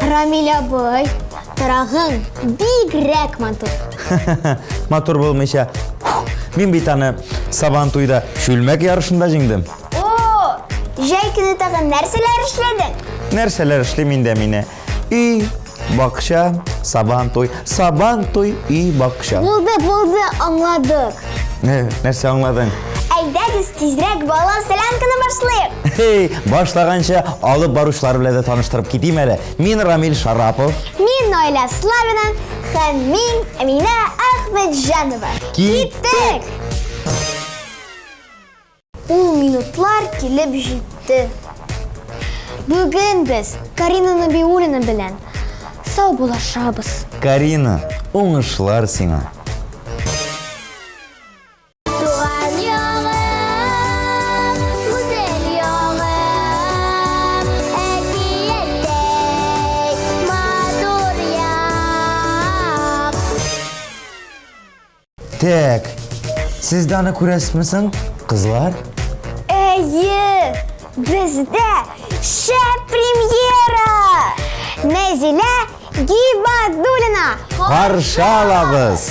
Рамиля бай, тарағың бигрәк матур. Матур болмайша. Мен бейтаны Сабантуйда шүлмәк ярышында жеңдім. О, жәй күні тағы нәрселер ішледің? Нәрселер ішлемейін де мені. Үй, бақша, Сабантуй, үй, бақша. Болды, аңладық. Нәрсе аңладың? Әйдәгіз тезірек бала сәләмкіні башлайық. Башлағанша алып барушылар біледі таныштырып кетейім әлі. Мен Рамиль Шарапов. Мен Найля Славина, һәм мен Әминә Ахметжанова. Киттік! Ул минутлар келіп жетті. Бүгін біз Карина Набиуллина білән сау болашабыз. Карина, оңышлар сиңа. Тек, сіз даны көресімісің, қызлар? Әйе, бізде шәп премьера! Нәзилә Гибадуллина! Қаршы алабыз!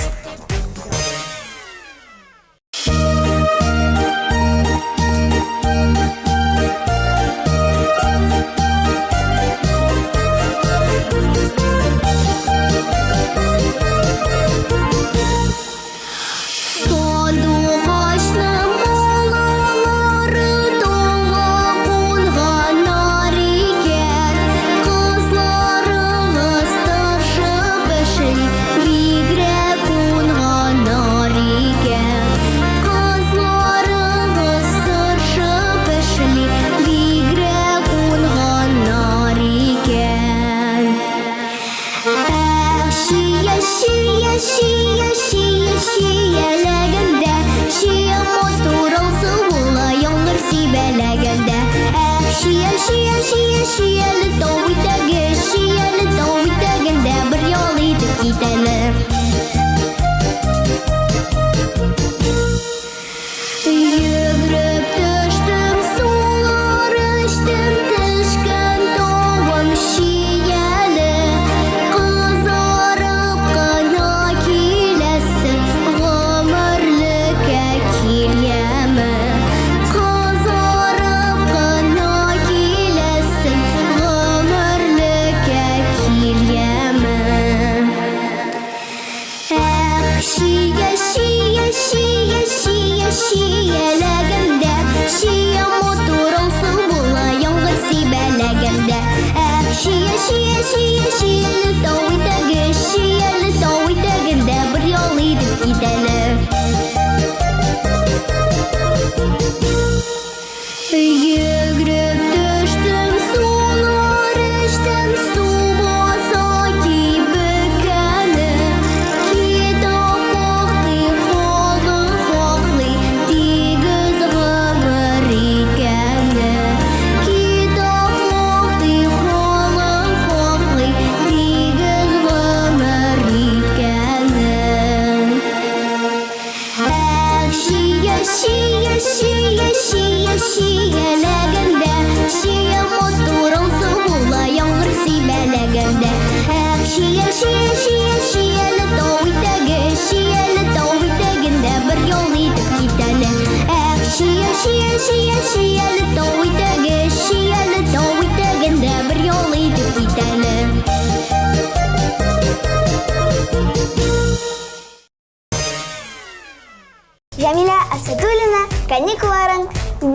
Жәмилә Асадуллина каникулларын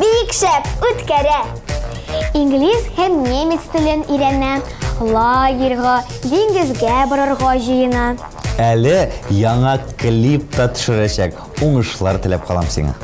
бик шәп үткәрә. Инглиз һәм немец телен өйрәнә, лагерьга, диңгезгә барырга җыена. Әле яңа клип та төшерәчәк. Уңышлар теләп калам сиңа.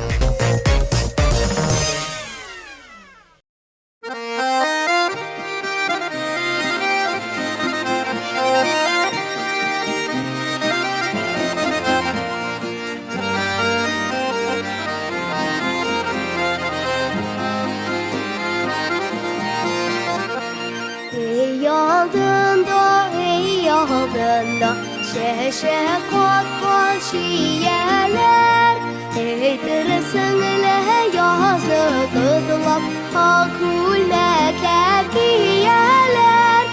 Şeşe kokon şiyeler Eytirsinle yazlı tıdılap Akul mekek iyeler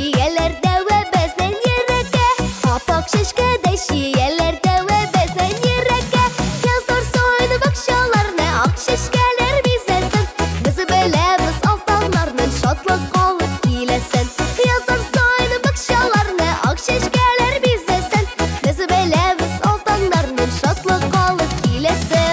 şiyelerdə və bəzən yerəkə Apaq şişkədə şiyelərdə və bəzən yerəkə Yazlar soyunub akşalarına Ak şişkələr bizəsən Bizi belə biz altanlarla Şadlıq qalıb giləsən Yazlar soyunub akşalarına Ak şişkələr bizəsən Bizi belə biz altanlarla Şadlıq qalıb giləsən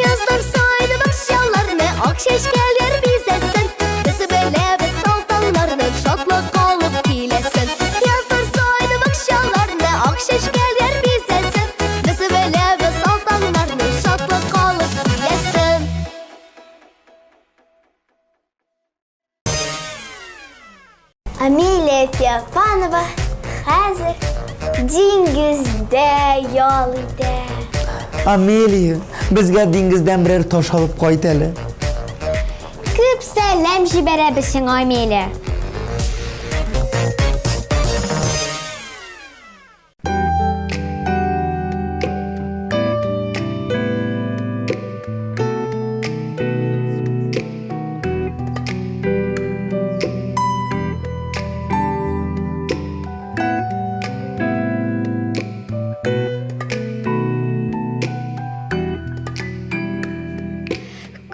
Yazlar soyunub akşalarına Ak şişkələr bizəsən Bizi belə biz altanlarla Şadlıq qalıb giləsən Yazlar soyunub akşalarına Ak şişkələr bizəsən Bizi belə biz altanlarla Şadlıq qalıb giləsən Амелия Феофанова Хәзер диңгездә ял итә. Амелия, безгә диңгездән берәр таш алып кайт әле. Күп сәлам җибәрәбезсең, Амелия.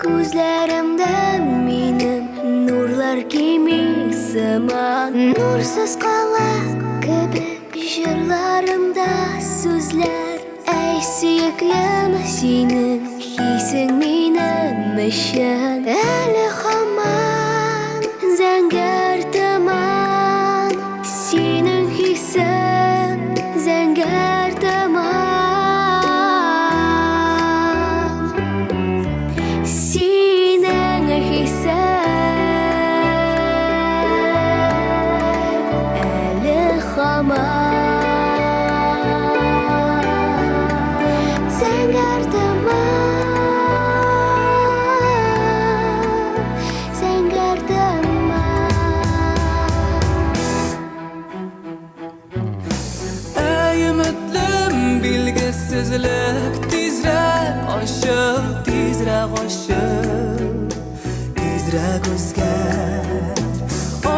Күзләремдә минем нурлар кими сыман Нурсыз кала кебек җырларымда сүзләр Әй сөеклем синең хисең минем өчен Әле һаман зәңгәр томан Синең хисең зәңгәр томан Синең хисең әле һаман Зәңгәр томан Зәңгәр томан Ey ümitlüm bilgisizlik tezrek aşıl tezrek aşıl tezrek özger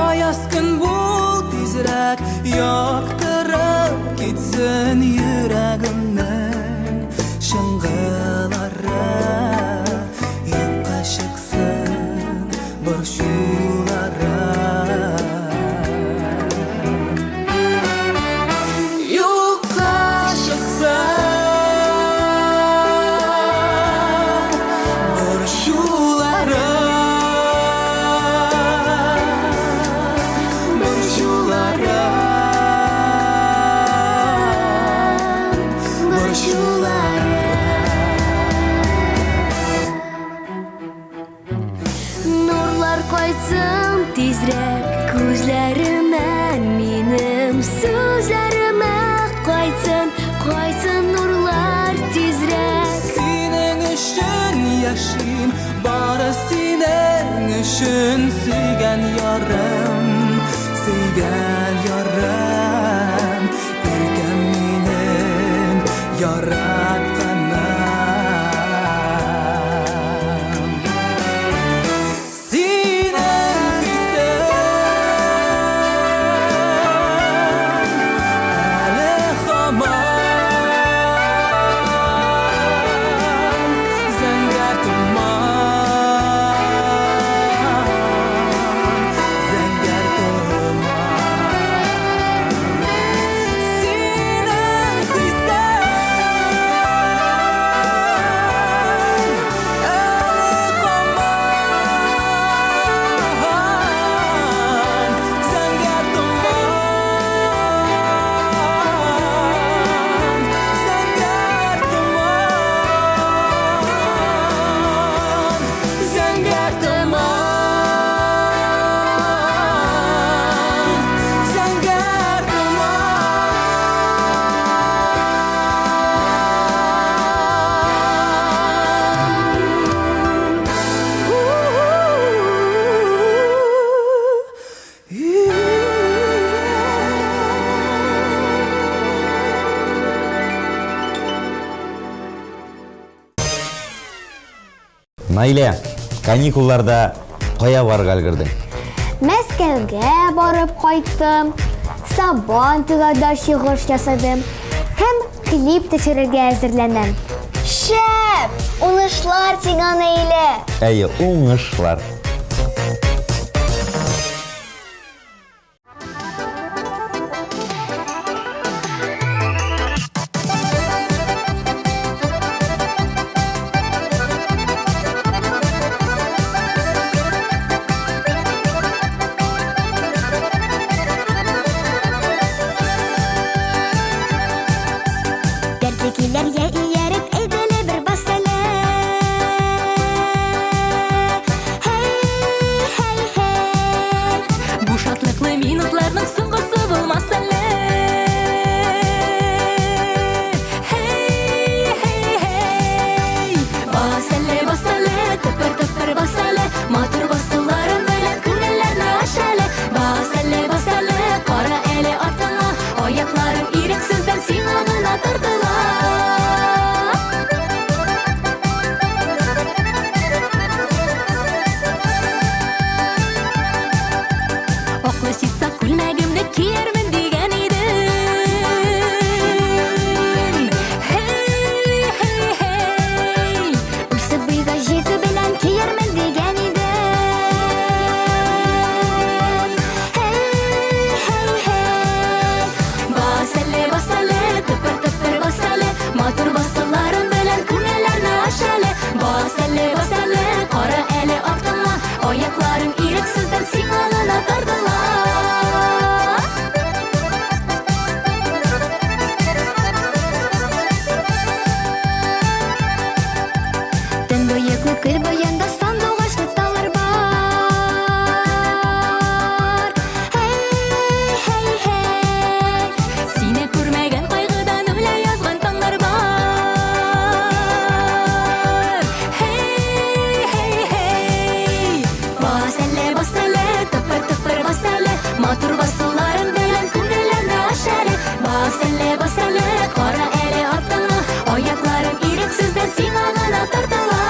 Ayaz gün bul tezrek yaktırıp gitsin yüreğimden şıngıları yokka çıksın burşulara Yokka çıksın burşulara burşulara Nurlar koysun tezrek Күзләремә минем сүзләремә Кайтсын, кайтсын нурлар тезрәк Senin üçün yaşayım Bari senin üçün Söygen yarım Söygen yarım Erken benim yaratkanım Senin hisen Әле һаман Зәңгәр томан Наиле, каникулларда кая барга өлгөрдүң? Мәскәүгә барып кайттым, Сабан туганда чыгыш ясадым һәм клип төшерергә әзерләнәм. Шәп! Уңышлар сиңа, Наилә! Әйе, уңышлар. Дәртекеләргә ияреп әйдәле бер басәле. Хей. Бу шатлыклы минутларның соңгысы булмас әле. Хей. Басәле, тыпыр басәле, матур басуларым белән күңелләрне ачале. Басәле, кара әле артыңа, аякларым ирексездән сиңа гына тартыла. Аклы ситса күлмәгемне киермен дигән идем. Хей. Үсеп буйга җитү белән киермен дигән идем. Хей. Басәле, тыпыр басәле, матур басуларым белән күңелләрне ачале. Басәле, кара әле артыңа, аякларым ирексездән сиңа гына тартыла. Төн буе күкел буенда сандугачлы таулар бар. Хей. Сине күрмәгән кайгыдан үлә язган таңнар бар. Хей. Басәле, тыпыр басәле, матур басуларым белән күңелләрне ачале. Басәле, кара әле артыңа, аякларым ирексездән сиңа гына тартыла.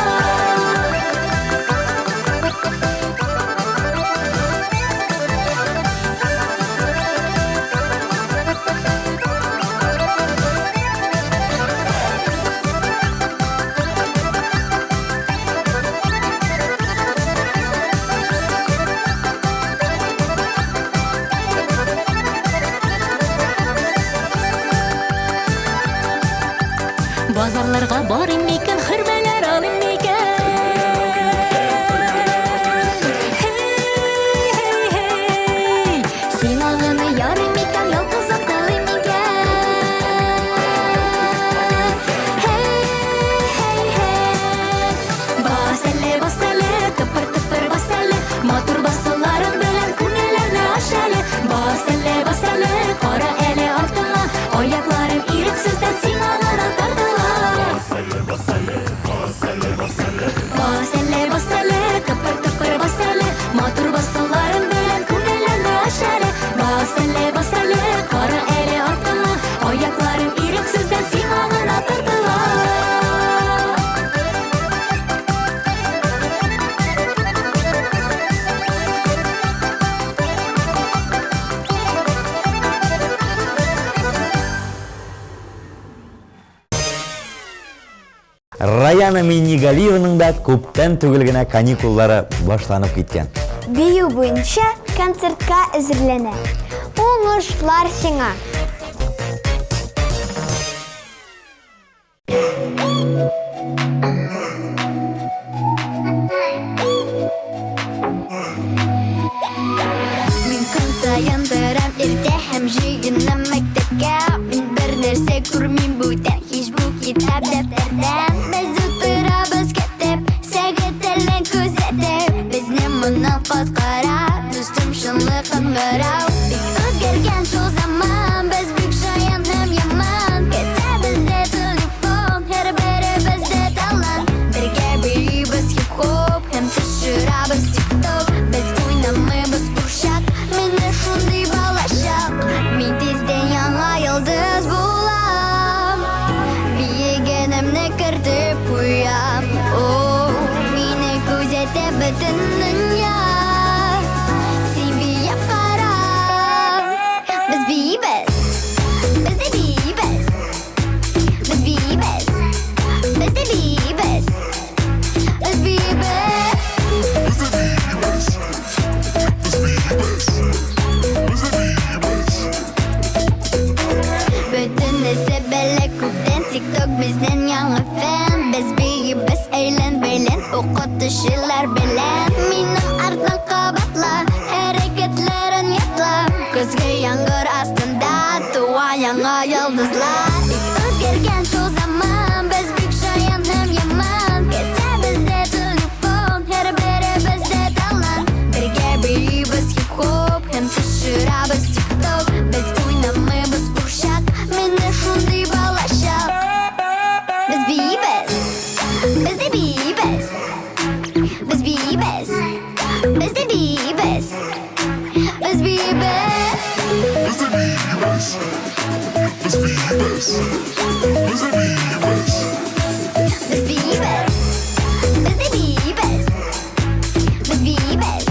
Базарларга барыйм микән, хөрмәләр алыйм микән? Хей. Сиңа гына ярый микән, ялгызым калыйм микән? Хей. Басәле, тыпыр басәле, матур басуларым белән күңелләрне ачале. Басәле, кара әле артыңа, аякларым ирексездән сиңа гына тартыла. Басәле, тыпыр басәле, матур басуларым белән күңелләрне ачале. Басәле, кара әле артыңа, аякларым ирексездән сиңа гына тартыла. Раяна Минигалиеваның да күптән түгел генә каникуллары башланып киткән. Бию буенча концертка әзерләнә. Уңышлар сиңа! Мин көн саен барам иртә һәм җыенам мәктәпкә. Мин бер нәрсә күрмим бүтән, һич бу китап дәфтәрдән. Без утырабыз көтеп, сәгатьләрне күзәтеп. Безне моннан коткара, дустым шунлыгын барау. Бик үзгәргән шул заман, без бик шаян һәм яман. Кесәбездә телефон, һәрберебездә талант. Бергә бирибез хип-хоп һәм төшерәбез тик-ток. Без уйнамыйбыз курчак, менә шундый балачак. Мин тиздән яңа йолдыз булам. Биегәнемне кертеп куям. О, мин Biz biyibez. Biz de biyibez. Biz biyibez.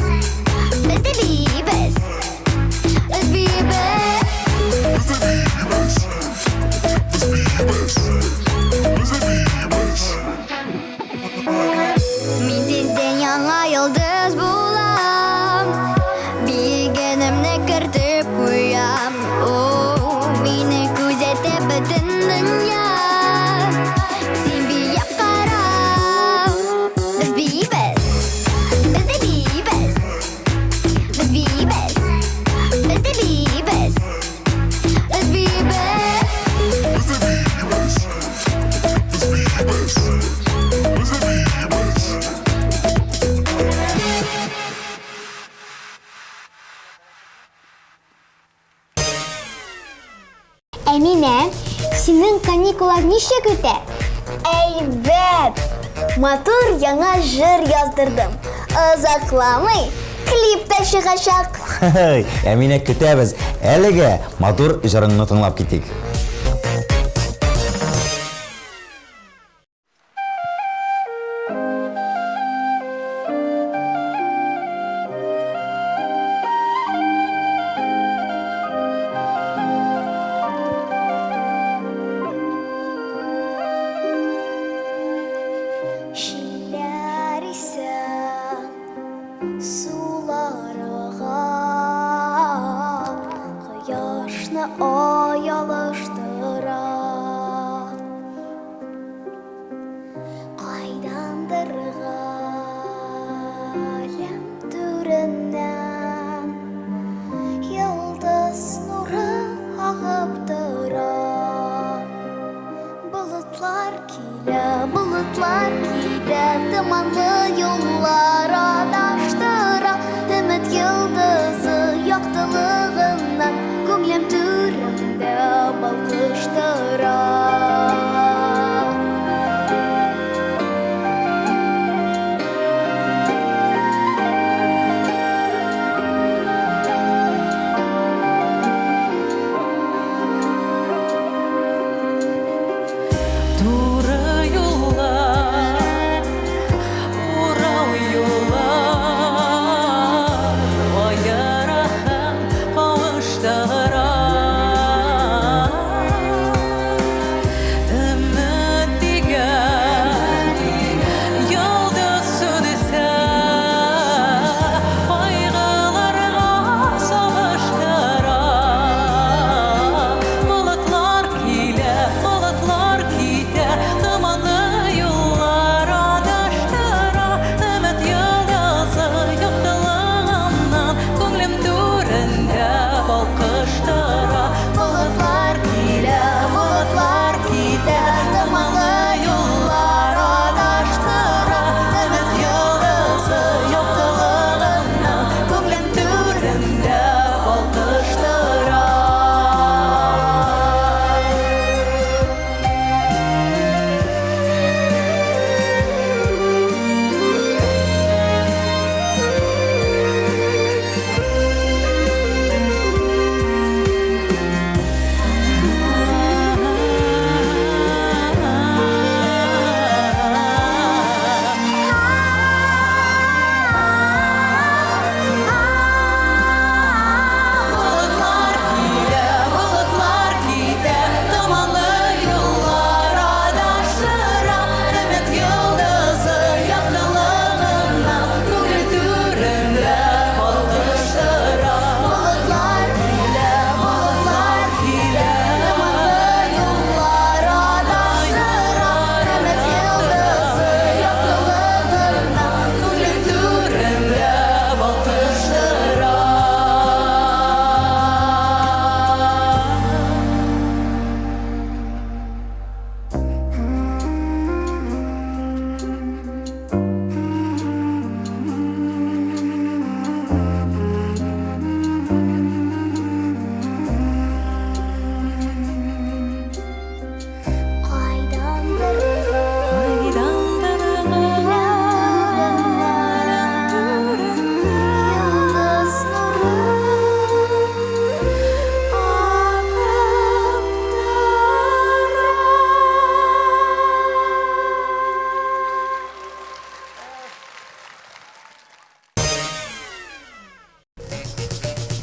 Biz de biyibez. Biz biyibez. Min tezden yana yıldız bulam. Bir günümne kırtıp koyam. Oh, meni kuzatib bütün dünya. Sen bir yap kara. Biz biyibez. Biz de biyibez. Biz biyibez. Biz de biyibez. Biz biyibez. Emine, senin kanikular niçe kötü? Evet, matır yana jır yazdırdım. Uzaklamay, klipte çıkacak. Emine kütəbіз. Әліге матур жырыңны тыңлап кетейік. Şiller ise sularığa Kıyaşını ay alıştıra Kaydandır alem türünden Yıldız nuru ağıptıra bulutlar kile Dumanlı yollara daştıra Ümit yıldızı yoktuluğundan Көңлем түрімді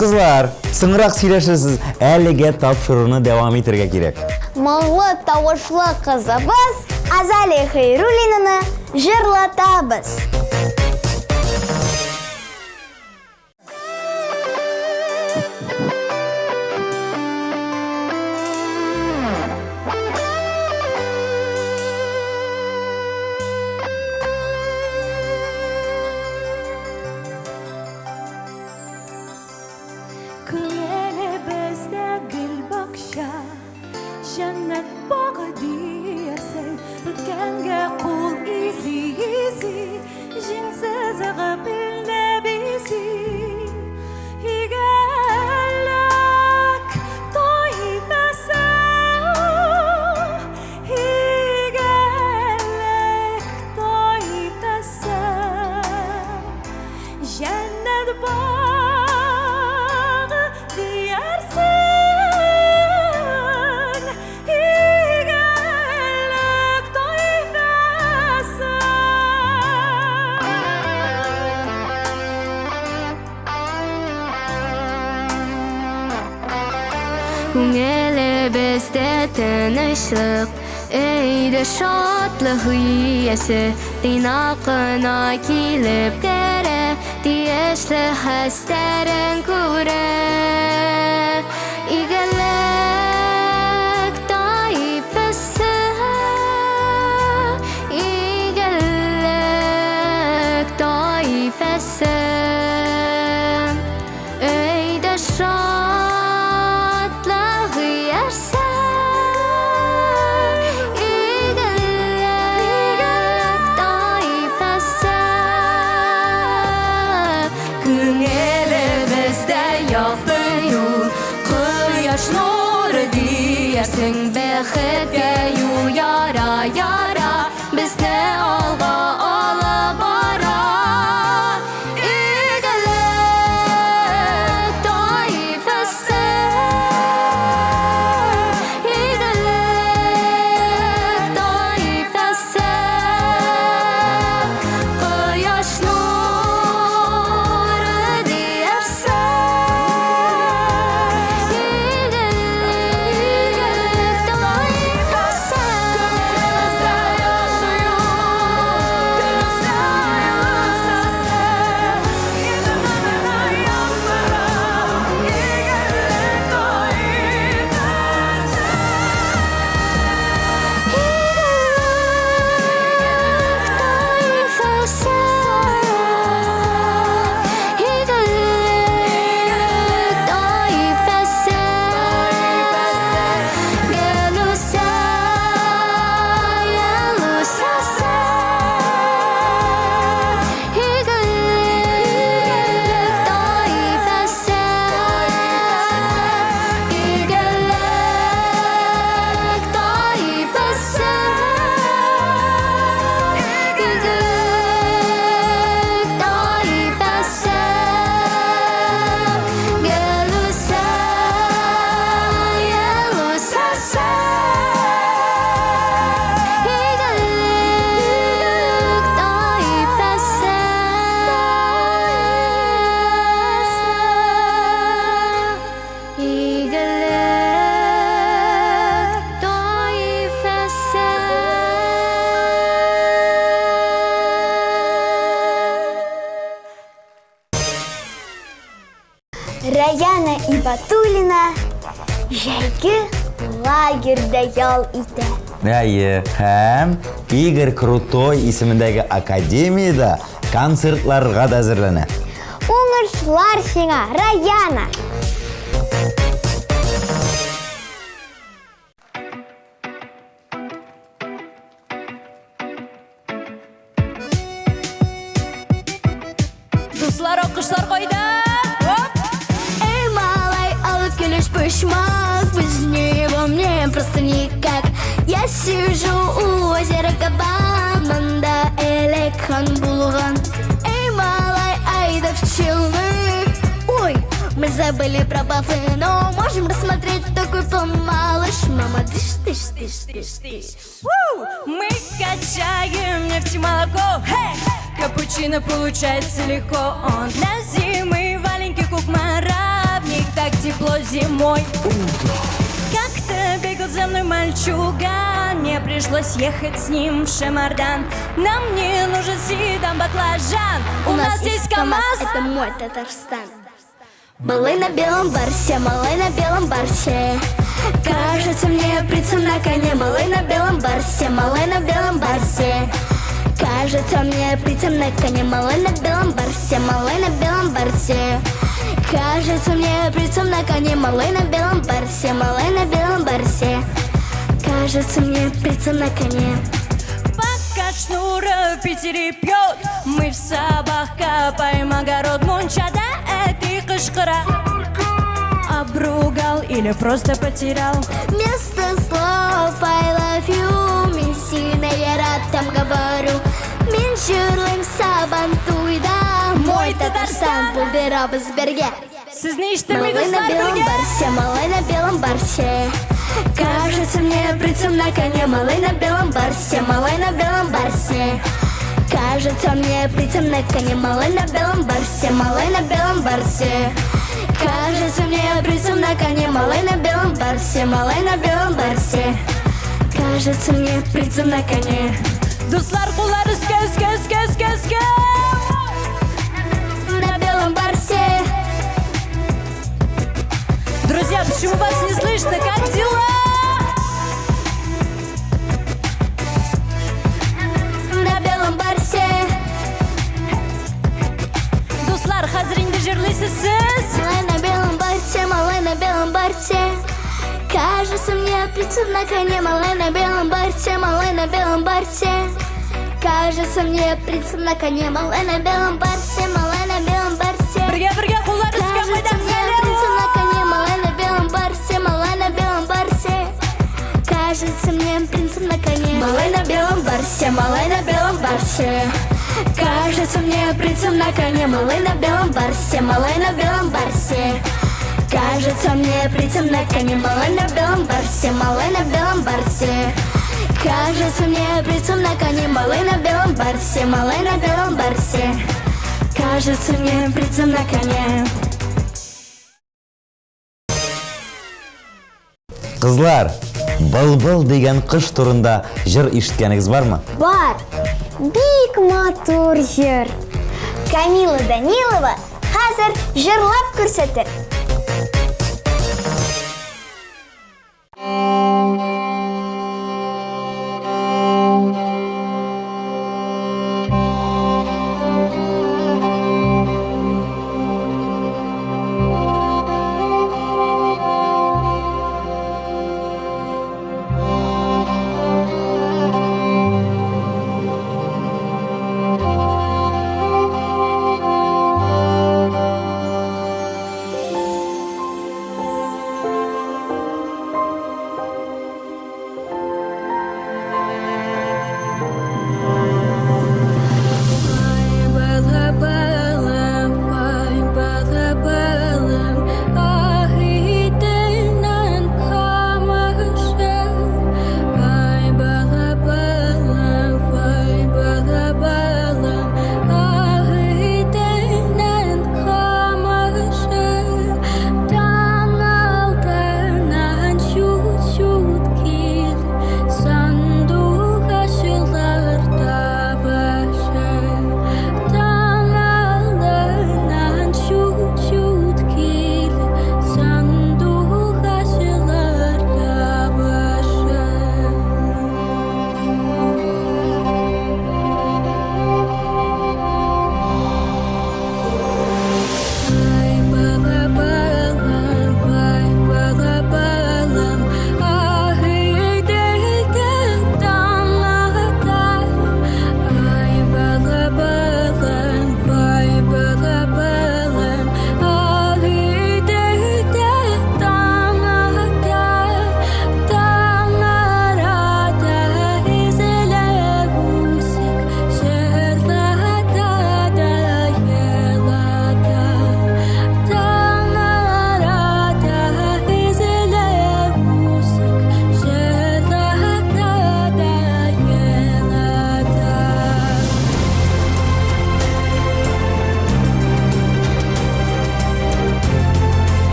Kızlar, sыңырақ сөйлешесіз, әліге тапшыруны devam eтерге керек. Мұңлы тауышлы қызыбыз Азали Хайруллинаны жырлатабыз. Күңелебездә гөл бакча, җәннәт багы диярсең, үткәнгә кул изи, җиңсез ыгып илне бизи. Игәллек тойфасы, игәллек тойфасы, җәннәт багы диярсең, игәллек тойфасы. Күңелебездә тынычлык, өйдә шатлык иясе, тыйнакына килеп керә, тиешле хәстәрен күрә. Игәллек тайфасы, игәллек тайфасы, өйдә шатлык иясе, игәллек тайфасы. Күңелебездә якты юл, кояш нуры диярсең, бәхеткә юл яра, безне алга алып бара. Игәллек тайфасы, игәллек тайфасы, кояш нуры диярсең, игәллек тайфасы. Раяна Ибатуллина жәйгі лагерьда ял итә. Әйе, һәм Игорь Крутой исемендәге академияда концертларга да әзерләнә. Уңышлар сиңа, Раяна! Дуслар, алкышлар кайда? Эй, малай, алып келеш пышмак, без него мне просто никак. Я сижу у озера Кабан, мында элекхан булган. Эй, малай, айда в Челны. Ой, мы забыли про бафы, но можем рассмотреть такой план, малыш. Мама, тыш. Мы качаем нефть и молоко. Капучино получается легко. Он для зимы валенки кукмара. так тепло зимой. Как-то бегал за мной мальчуган, мне пришлось ехать с ним в Шемардан. Нам не нужен седан, баклажан, у нас есть КамАЗ. Это мой Татарстан. Малый на белом барсе, малый на белом барсе. Кажется мне принцем на коне, малый на белом барсе, малый на белом барсе. Кажется мне принцем на коне, малый на белом барсе, малый на белом барсе. Кажется мне принцем на коне, малый на белом барсе, малый на белом барсе. Кажется мне принцем на коне. Пока шнура в Питере пьет, мы в Сабах копаем огород. Мунчада это кышкыра. Обругал или просто потерял. Вместо слов I love you мен сені яратам говорю. Мен жүрем сабан туйда. Мой Татарстан бұл біз бірге. Сізні іштімі Малый на достар белом бірге. барсе, малый на белом барсе. Кажется мне принцем на коне, малый на белом барсе, малый на белом барсе. Кажется мне принцем на коне, малый на белом барсе, малый на белом барсе. Кажется мне принцем на коне, малый на белом барсе, малый на белом барсе. Кажется мне принцем на коне. Достар қолары скес. На белом барсе. Друзья, почему вас не слышно? Как дела? На белом барсе. Достар, қазір инде жерлейсіз сіз. Малый на белом барсе, малый на белом барсе. Кажется мне принцем на коне, малый на белом барсе, малый на белом барсе. Кажется мне принцем на коне, малый на белом барсе, малый на белом барсе. Бірге қолары скес Кажется мне принцем на коне, малый на белом барсе, малый на белом барсе. Кажется мне принцем на коне, малый на белом барсе, малый на белом барсе. Кажется мне принцем на коне, малый на белом барсе, малый на белом барсе. Кажется мне принцем на коне, малый на белом барсе, малый на белом барсе. Кажется мне принцем на коне, малый на белом барсе, малый на белом барсе. Кажется мне принцем на коне. Қызлар, «Былбыл» деген құш турында жыр ишіткеніңіз бар ма? Бар. Бик матур жыр. Камила Данилова хәзер жырлап күрсәтер.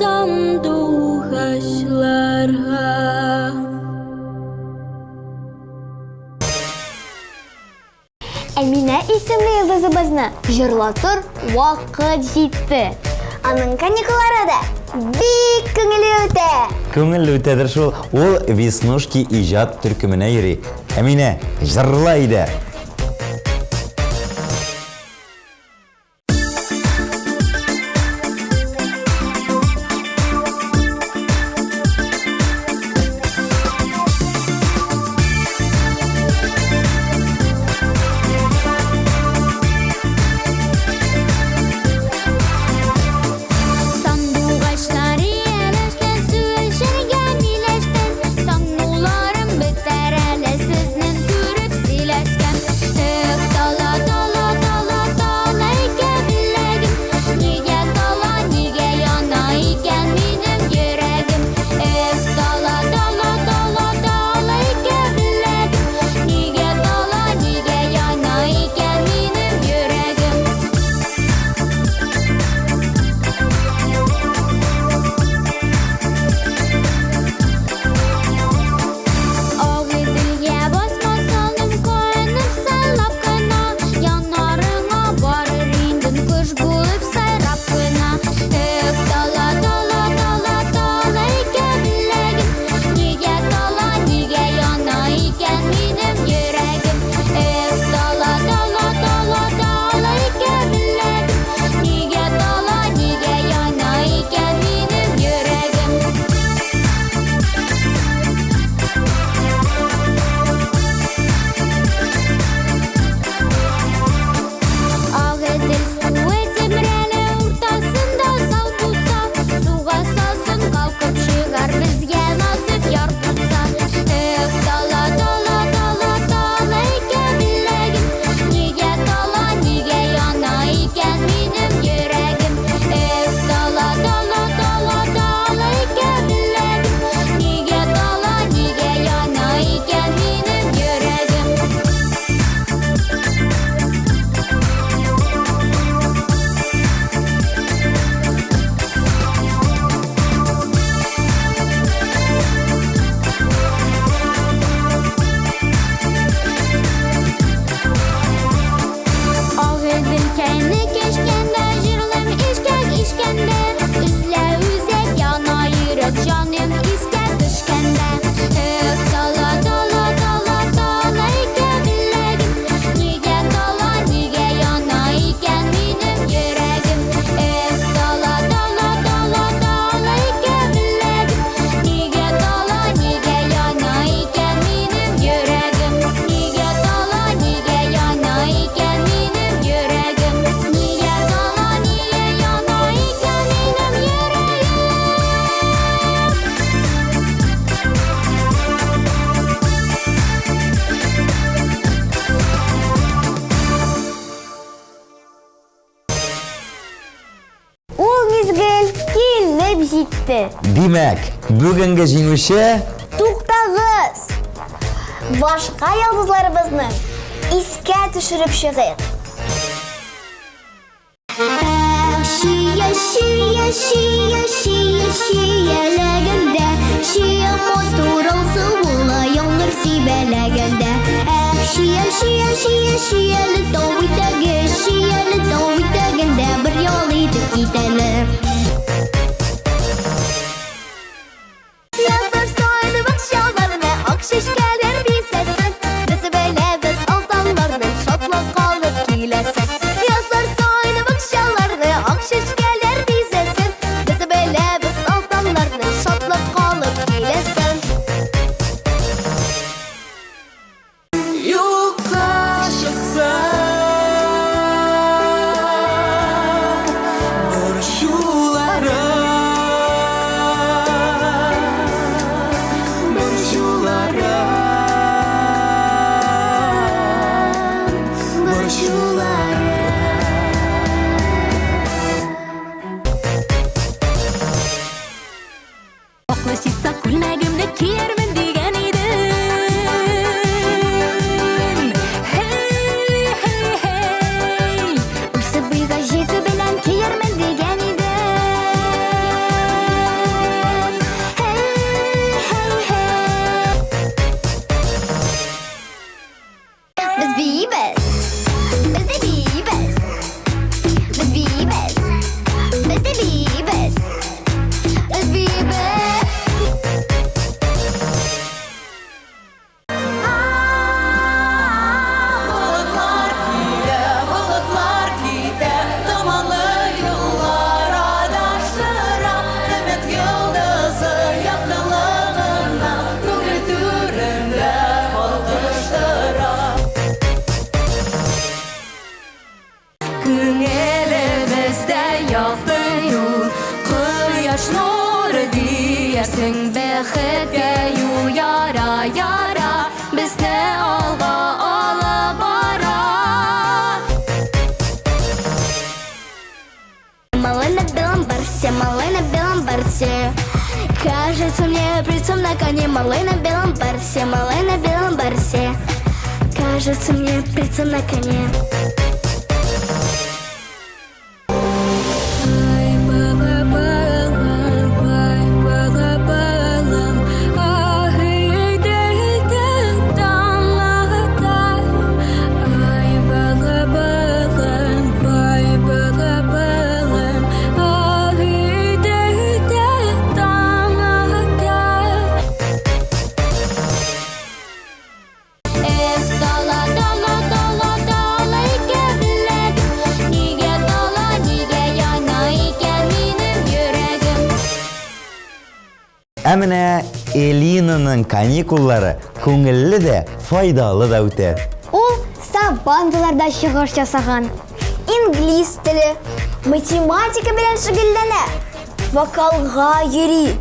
sandугачларга. Әминә исемле йолдызыбызны җырлатыр вакыт җитте. Аның каникуллары да бик күңелле үтә. Күңелле үтәдер шул. Ул Веснушки иҗат төркеменә йөри. Әминә, җырла иде. Сандугачлар ияләшкән, сөйләшергә миләшкән, саңнуларым бетәр әле сезнең күреп сөйләшкән. Эх, тала, тала, тала, тала икән беләгем, нигә тала, нигә яна икән минем йөрәгем. Эх, тала, тала, тала, тала икән беләгем, нигә тала, нигә яна икән минем йөрәгем. Агыдылгә басма салдым, коенып сайлап кына, янарыңа барыр идем кош булып сайрап кына. Эх, тала, тала, тала, тала икән беләгем, нигә тала, нигә яна икән минем йөрәгем. Эх, тала, тала, тала, тала икән беләгем, нигә тала, нигә яна икән минем йөрәгем. Агыдыр суы тимрәле уртасында сау булса, суга салсын калкып чыгар безгә насыйп яр булса. Эх, тала, тала, тала, тала икән беләгем, нигә тала, нигә яна икән минем йөрәгем. Эх, тала, тала, тала, тала икән беләгем, нигә тала, нигә яна икән минем йөрәгем. Агыдыр кәйне кешкәндә, җырлым ишкәк ишкәндә, үзлә үзәк яна йөрәк җаным искә төшкәндә. Эх, тала, тала, тала, тала икән беләгем, нигә тала, нигә яна икән минем йөрәгем. Эх, тала, тала, тала, тала икән беләгем, нигә тала, нигә яна икән минем йөрәгем. Нигә тала, нигә яна икән минем йөрәгем. Нигә тала, нигә яна икән минем йөрәгем. Ул мизгел килеп җитте. Димәк, бүгенге җиңүче Туктагыз. Башка йолдызларыбызны искә төшереп чыгыйк. Шия, шия, шия, шия, шияләгәндә, шия матур алсы була яңгыр сибәләгәндә. Шия, шия, шия, шияле тау итәге, шияле тау итәгәндә бер ял итеп китәләр. Язлар сайды бакчаларны, ак чәчкәләр бизәсен, без беләбез алтаннарның шатлыкка алып киләсен. Язлар сайды бакчаларны, ак чәчкәләр бизәсен, без беләбез алтаннарның шатлыкка алып киләсен. Юкка чыкса, борчулары, борчулары, борчулары. Аклы ситса күлмәгемне киермен дигән идең. Хей, хей, хей. Үсеп буйга җитү белән киермен дигән идең. Ярсың бәхеткә юл яра, безне алга алып бара. Малой на белом барсе, малой на белом барсе. Кажется мне птицам на коне, малой на белом барсе, малой на белом барсе. Кажется мне птицам на коне. Әміне Элинаның каникуллары көңіллі де, файдалы да өтер. Ул сабандаларда чыгыш ясаган. Инглиз теле, математика белән шөгыльләнә. Вокалга йөри.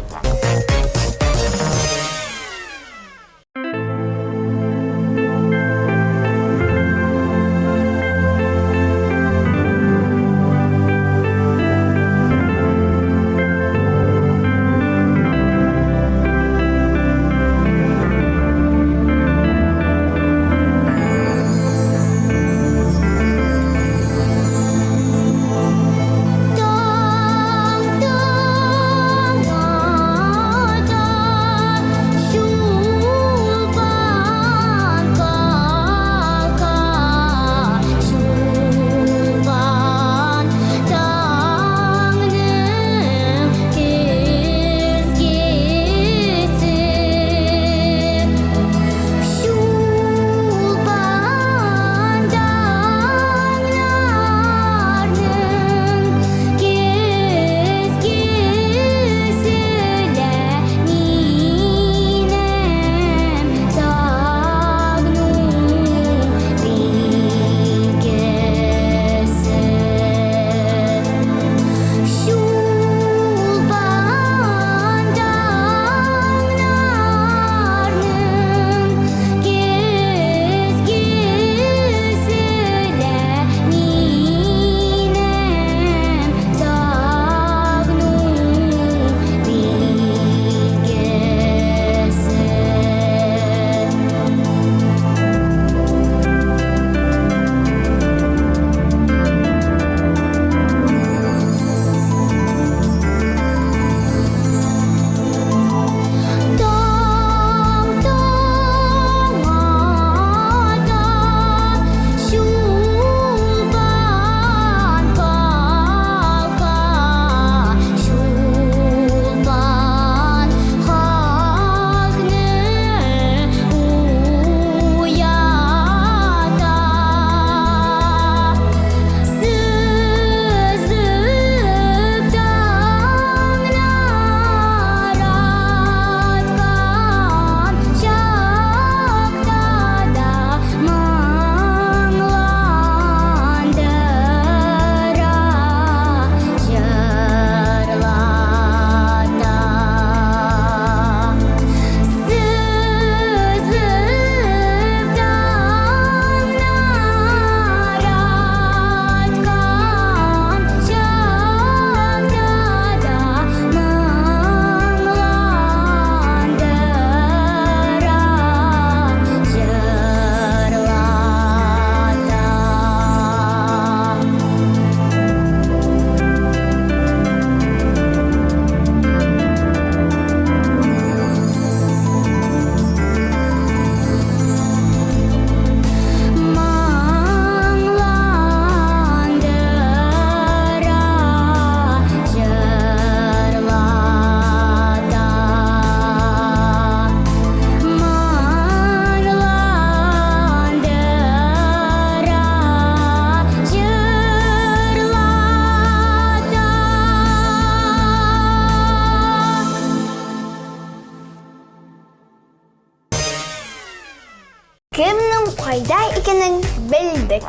Кемнең кайда икәнен белдек.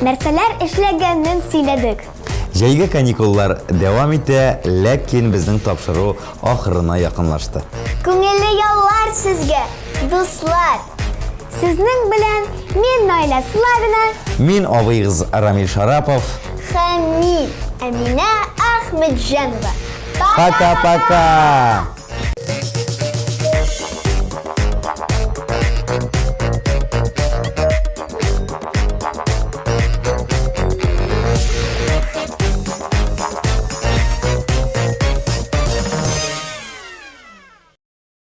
Нәрсәләр эшләгәнен сөйләдек. Җәйге каникуллар дәвам итә, ләкин безнең тапшыру ахырына якынлашты. Күңелле яллар сезгә, дуслар. Сезнең белән мин Наилә Славина, Мин абыйгыз Рамил Шарапов. һәм мин Әминә Әхмәтҗанова. Пока-пока.